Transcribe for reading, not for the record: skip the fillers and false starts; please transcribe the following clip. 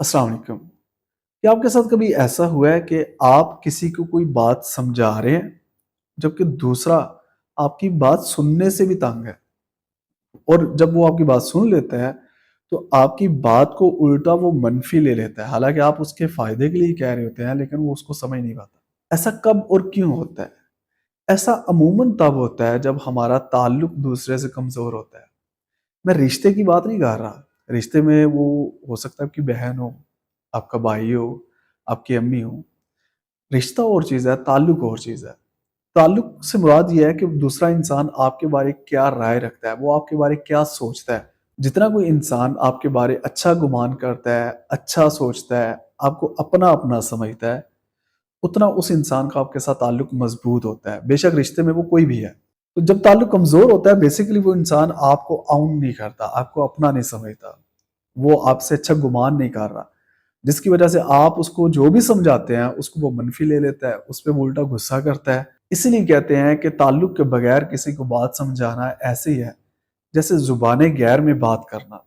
अस्सलाम वालेकुम। क्या आपके साथ कभी ऐसा हुआ है कि आप किसी को कोई बात समझा रहे हैं, जबकि दूसरा आपकी बात सुनने से भी तंग है और जब वो आपकी बात सुन लेता है, तो आपकी बात को उल्टा वो मनफ़ी ले लेता है। हालाँकि आप उसके फ़ायदे के लिए ही कह रहे होते हैं, लेकिन वो उसको समझ नहीं पाता। ऐसा कब और क्यों होता है? ऐसा अमूमन तब होता है जब हमारा ताल्लुक दूसरे से कमज़ोर होता है। मैं रिश्ते की बात नहीं कर रहा। रिश्ते में वो हो सकता है आपकी बहन हो, आपका भाई हो, आपकी अम्मी हो। रिश्ता और चीज़ है, ताल्लुक और चीज़ है। ताल्लुक से मुराद ये है कि दूसरा इंसान आपके बारे क्या राय रखता है, वो आपके बारे क्या सोचता है। जितना कोई इंसान आपके बारे अच्छा गुमान करता है, अच्छा सोचता है, आपको अपना-अपना समझता है, उतना उस इंसान का आपके साथ ताल्लुक मज़बूत होता है, बेशक रिश्ते में वो कोई भी है। तो जब ताल्लुक कमज़ोर होता है बेसिकली वो इंसान आपको आउन नहीं करता, आपको अपना नहीं समझता। वो आपसे अच्छा गुमान नहीं कर रहा, जिसकी वजह से आप उसको जो भी समझाते हैं, उसको वो मनफ़ी ले लेता है, उस पे वो उल्टा गुस्सा करता है। इसीलिए कहते हैं कि ताल्लुक के बगैर किसी को बात समझाना ऐसे ही है, जैसे ज़ुबान गैर में बात करना।